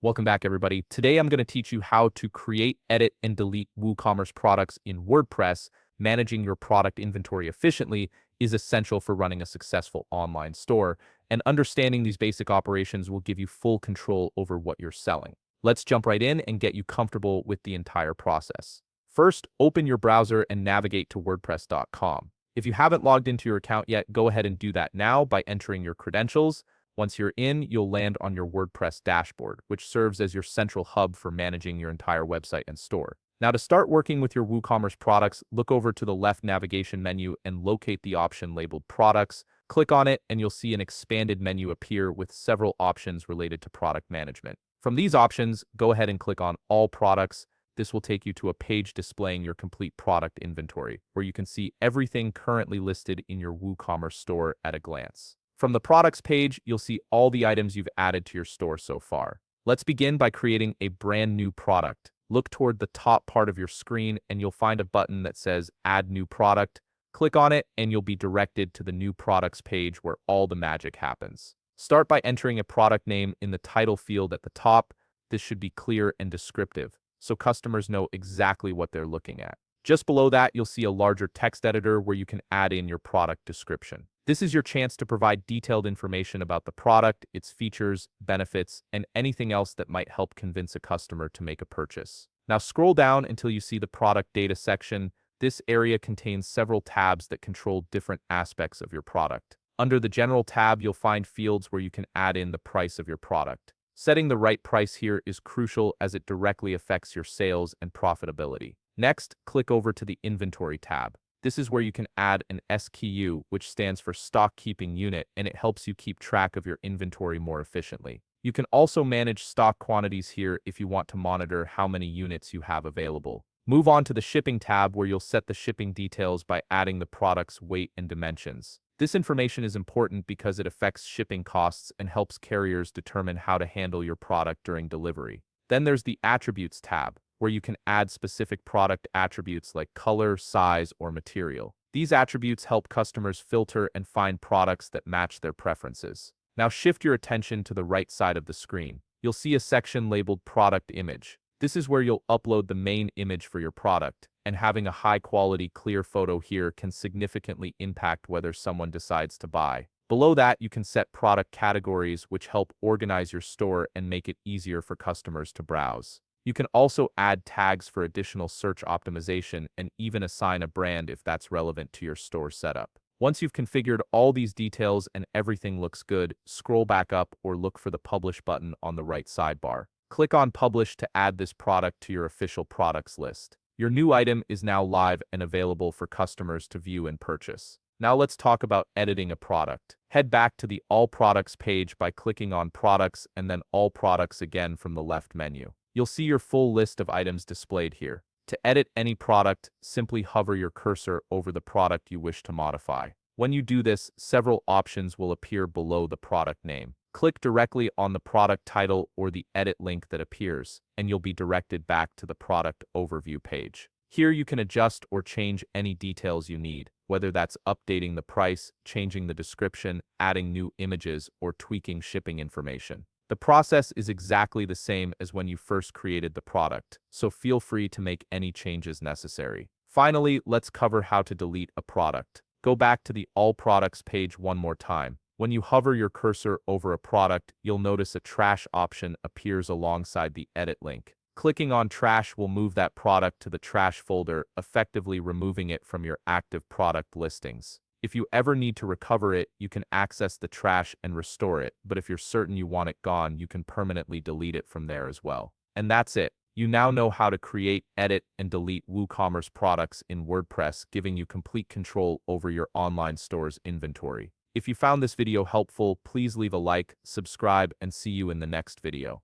Welcome back, everybody. Today, I'm going to teach you how to create, edit, and delete WooCommerce products in WordPress. Managing your product inventory efficiently is essential for running a successful online store, and understanding these basic operations will give you full control over what you're selling. Let's jump right in and get you comfortable with the entire process. First, open your browser and navigate to WordPress.com. If you haven't logged into your account yet, go ahead and do that now by entering your credentials. Once you're in, you'll land on your WordPress dashboard, which serves as your central hub for managing your entire website and store. Now, to start working with your WooCommerce products, look over to the left navigation menu and locate the option labeled Products. Click on it, and you'll see an expanded menu appear with several options related to product management. From these options, go ahead and click on All Products. This will take you to a page displaying your complete product inventory, where you can see everything currently listed in your WooCommerce store at a glance. From the products page, you'll see all the items you've added to your store so far. Let's begin by creating a brand new product. Look toward the top part of your screen and you'll find a button that says Add New Product. Click on it and you'll be directed to the New Products page where all the magic happens. Start by entering a product name in the title field at the top. This should be clear and descriptive, so customers know exactly what they're looking at. Just below that, you'll see a larger text editor where you can add in your product description. This is your chance to provide detailed information about the product, its features, benefits, and anything else that might help convince a customer to make a purchase. Now scroll down until you see the product data section. This area contains several tabs that control different aspects of your product. Under the General tab, you'll find fields where you can add in the price of your product. Setting the right price here is crucial as it directly affects your sales and profitability. Next, click over to the Inventory tab. This is where you can add an SKU, which stands for Stock Keeping Unit, and it helps you keep track of your inventory more efficiently. You can also manage stock quantities here if you want to monitor how many units you have available. Move on to the Shipping tab where you'll set the shipping details by adding the product's weight and dimensions. This information is important because it affects shipping costs and helps carriers determine how to handle your product during delivery. Then there's the Attributes tab, where you can add specific product attributes like color, size, or material. These attributes help customers filter and find products that match their preferences. Now shift your attention to the right side of the screen. You'll see a section labeled Product Image. This is where you'll upload the main image for your product, and having a high-quality, clear photo here can significantly impact whether someone decides to buy. Below that, you can set product categories which help organize your store and make it easier for customers to browse. You can also add tags for additional search optimization and even assign a brand if that's relevant to your store setup. Once you've configured all these details and everything looks good, scroll back up or look for the Publish button on the right sidebar. Click on Publish to add this product to your official products list. Your new item is now live and available for customers to view and purchase. Now let's talk about editing a product. Head back to the All Products page by clicking on Products and then All Products again from the left menu. You'll see your full list of items displayed here. To edit any product, simply hover your cursor over the product you wish to modify. When you do this, several options will appear below the product name. Click directly on the product title or the edit link that appears, and you'll be directed back to the product overview page. Here you can adjust or change any details you need, whether that's updating the price, changing the description, adding new images, or tweaking shipping information. The process is exactly the same as when you first created the product, so feel free to make any changes necessary. Finally, let's cover how to delete a product. Go back to the All Products page one more time. When you hover your cursor over a product, you'll notice a Trash option appears alongside the Edit link. Clicking on Trash will move that product to the trash folder, effectively removing it from your active product listings. If you ever need to recover it, you can access the trash and restore it, but if you're certain you want it gone, you can permanently delete it from there as well. And that's it. You now know how to create, edit, and delete WooCommerce products in WordPress, giving you complete control over your online store's inventory. If you found this video helpful, please leave a like, subscribe, and see you in the next video.